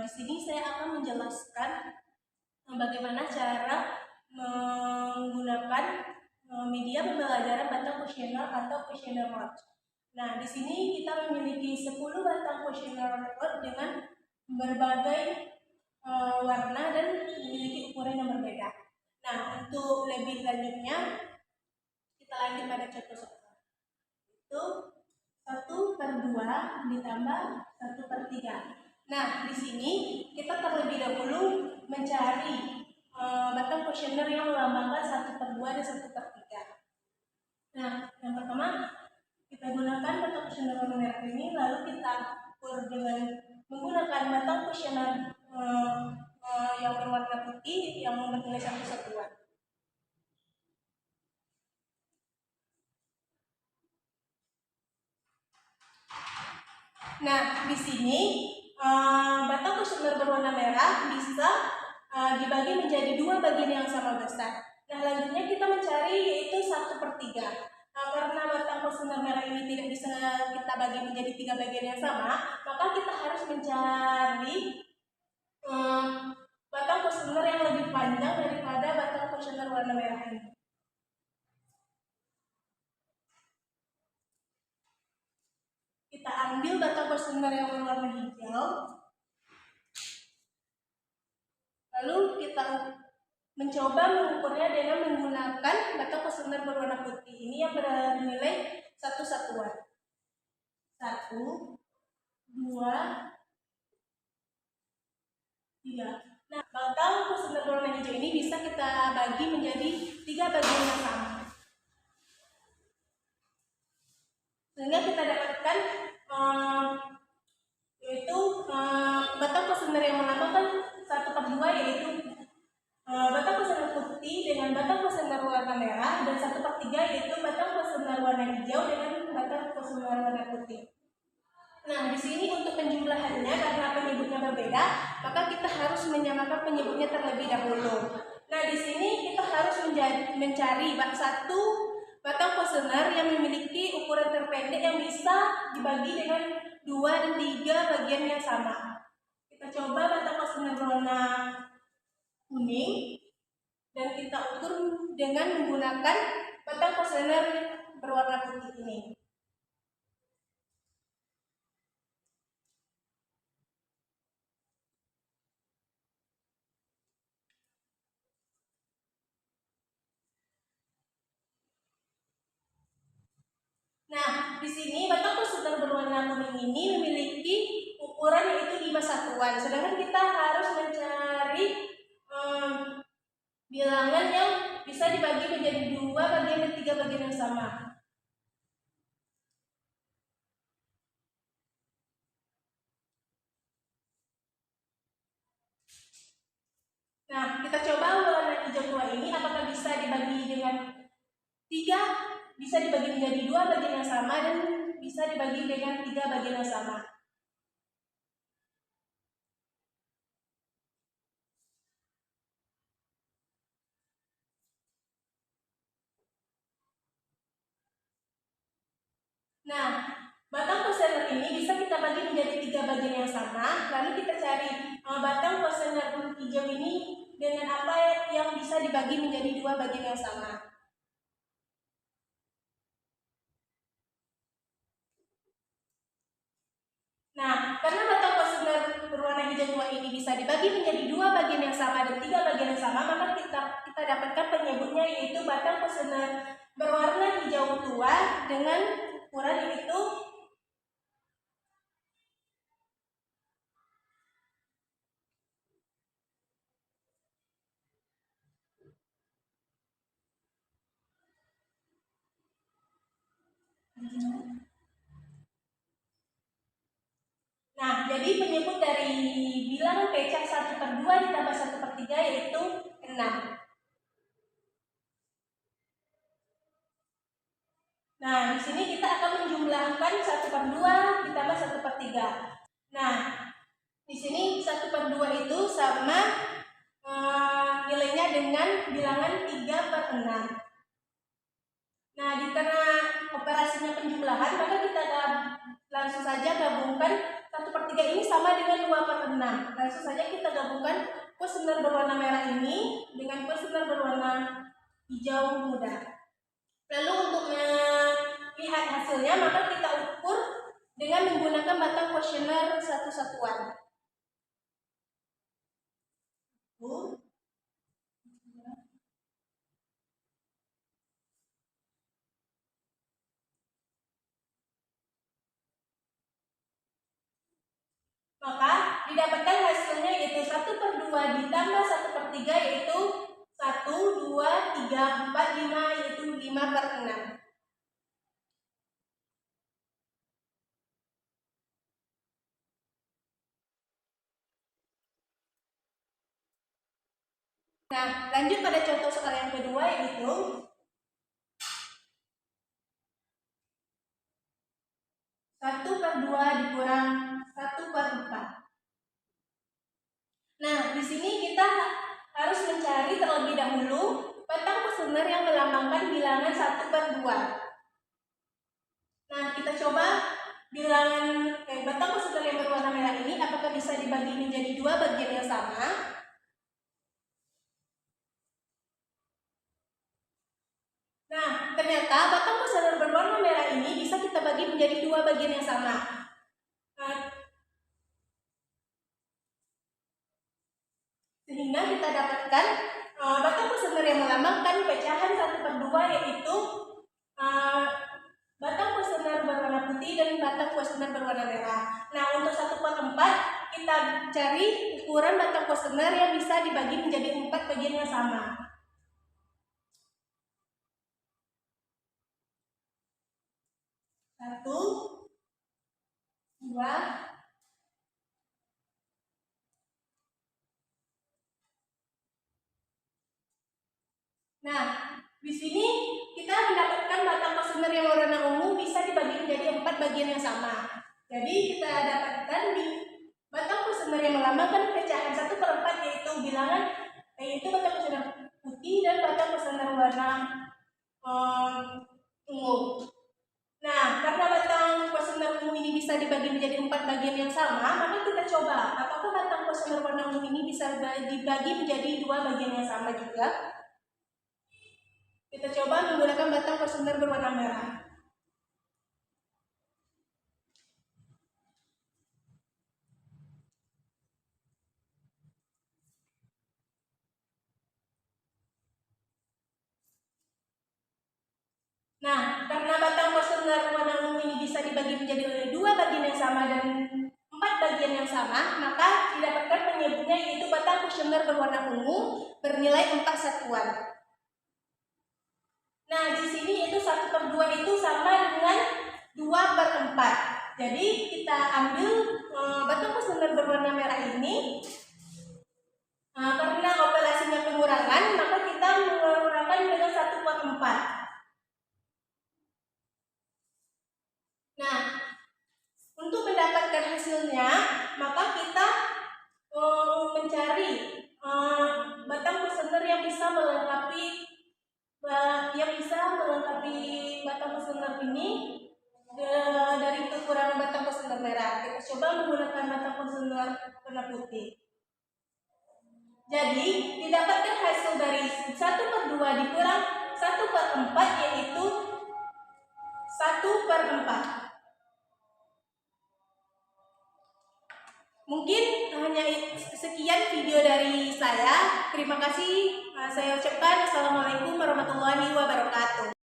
di sini saya akan menjelaskan bagaimana cara menggunakan media pembelajaran batang kuesioner atau kuesioner note. Nah, di sini kita memiliki 10 batang kuesioner note dengan berbagai warna dan memiliki ukuran yang berbeda. Nah, untuk lebih lanjutnya kita lanjut pada contoh soal. Itu 1/2 ditambah 1/3. Nah, di sini kita terlebih dahulu mencari batang kuesioner yang melambangkan 1/2 dan 1/3. Nah, yang pertama kita gunakan batang kuesioner warna merah ini, lalu kita ukur dengan menggunakan batang kuesioner yang berwarna putih yang bernilai 1/1. Nah, di sini batang kuesioner berwarna merah bisa dibagi menjadi 2 bagian yang sama besar. Nah, selanjutnya kita mencari yaitu 1/3. Karena batang kuesioner merah ini tidak bisa kita bagi menjadi 3 bagian yang sama, maka kita harus mencari batang kuesioner yang lebih panjang daripada batang kuesioner warna merah ini. Kita ambil batang kuesioner yang berwarna hijau, lalu kita mencoba mengukurnya dengan menggunakan batang kuesioner berwarna putih ini yang bernilai 1/1. 1, 2, 3. Nah, batang kuesioner berwarna hijau ini bisa kita bagi menjadi 3 bagian yang sama, sehingga kita dapatkan yaitu batang kuesioner yang melambangkan 1/2 yaitu batang kuesioner putih dengan batang kuesioner warna merah, dan 1/3 yaitu batang kuesioner warna hijau dengan batang kuesioner warna putih. Nah, di sini untuk penjumlahannya karena penyebutnya berbeda, maka kita harus menyamakan penyebutnya terlebih dahulu. Nah, di sini kita harus mencari satu batang kuesioner yang memiliki ukuran terpendek yang bisa dibagi dengan 2 dan 3 bagian yang sama. Kita coba batang kuesioner berwarna kuning dan kita ukur dengan menggunakan batang kuesioner berwarna putih ini. Nah, di sini batang kuesioner berwarna kuning ini memiliki ukuran yaitu 5 satuan, sedangkan kita harus mencari bilangan yang bisa dibagi menjadi 2 bagian dan 3 bagian yang sama. Nah, kita coba warna hijau tua ini apakah bisa dibagi dengan 3, bisa dibagi menjadi 2 bagian yang sama, dan bisa dibagi dengan 3 bagian yang sama. Nah, batang kuesioner ini bisa kita bagi menjadi 3 bagian yang sama, lalu kita cari batang kuesioner hijau ini dengan apa yang bisa dibagi menjadi 2 bagian yang sama. Nah, karena batang kuesioner berwarna hijau tua ini bisa dibagi menjadi 2 bagian yang sama dan 3 bagian yang sama, maka kita dapatkan penyebutnya yaitu batang kuesioner berwarna hijau tua dengan ukuran yaitu Nah, jadi penyebut dari bilangan pecah 1/2 ditambah 1/3 yaitu 6. Nah, di sini kita akan menjumlahkan 1/2 ditambah 1/3. Nah, di sini 1/2 itu sama nilainya dengan bilangan 3/6. Nah, karena operasinya penjumlahan, maka kita langsung saja gabungkan 1/3 ini sama dengan 2/6. Langsung saja kita gabungkan kuesioner berwarna merah ini dengan kuesioner berwarna hijau muda. Lalu untuk melihat hasilnya, maka kita ukur dengan menggunakan batang kuesioner satu satuan. Maka didapatkan hasilnya yaitu 1/2 ditambah 1/3 yaitu 1, 2, 3, 4, 5 yaitu 5/6. Nah, lanjut pada contoh soal yang kedua yaitu 1/2 dikurang 1/4. Nah, di sini kita harus mencari terlebih dahulu batang kuesioner yang melambangkan bilangan 1/2. Nah, kita coba batang kuesioner yang berwarna merah ini apakah bisa dibagi menjadi dua bagian yang sama? Nah, ternyata batang kuesioner berwarna merah ini bisa kita bagi menjadi dua bagian yang sama. Sehingga kita dapatkan batang kuesioner yang melambangkan pecahan 1/2 yaitu batang kuesioner berwarna putih dan batang kuesioner berwarna merah. Nah, untuk 1/4 kita cari ukuran batang kuesioner yang bisa dibagi menjadi 4 bagian yang sama. Satu, dua, nah, di sini kita mendapatkan batang kuesioner yang warna ungu bisa dibagi menjadi 4 bagian yang sama. Jadi kita dapatkan di batang kuesioner yang melambangkan pecahan 1/4 yaitu batang kuesioner putih dan batang kuesioner warna ungu. Nah, karena batang kuesioner ungu ini bisa dibagi menjadi 4 bagian yang sama, maka kita coba apakah batang kuesioner warna ungu ini bisa dibagi menjadi 2 bagian yang sama juga. Kita coba menggunakan batang kuesioner berwarna merah. Nah, karena batang kuesioner warna ungu ini bisa dibagi menjadi 2 bagian yang sama dan 4 bagian yang sama, maka didapatkan penyebutnya yaitu batang kuesioner berwarna ungu bernilai 4 satuan. Nah, di sini itu 1/2 itu sama dengan 2/4. Jadi kita ambil batang kuesioner berwarna merah ini. Karena operasinya pengurangan, maka kita mengurangkan dengan 1/4. Nah, untuk mendapatkan hasilnya, maka kita mencari batang kuesioner yang bisa melengkapi batang kuesioner ini dari kekurangan batang kuesioner merah. Kita coba menggunakan batang kuesioner warna putih. Jadi didapatkan hasil dari 1/2 dikurang 1/4 yaitu 1/4. Mungkin hanya sekian video dari saya. Terima kasih. Saya ucapkan Assalamualaikum warahmatullahi wabarakatuh.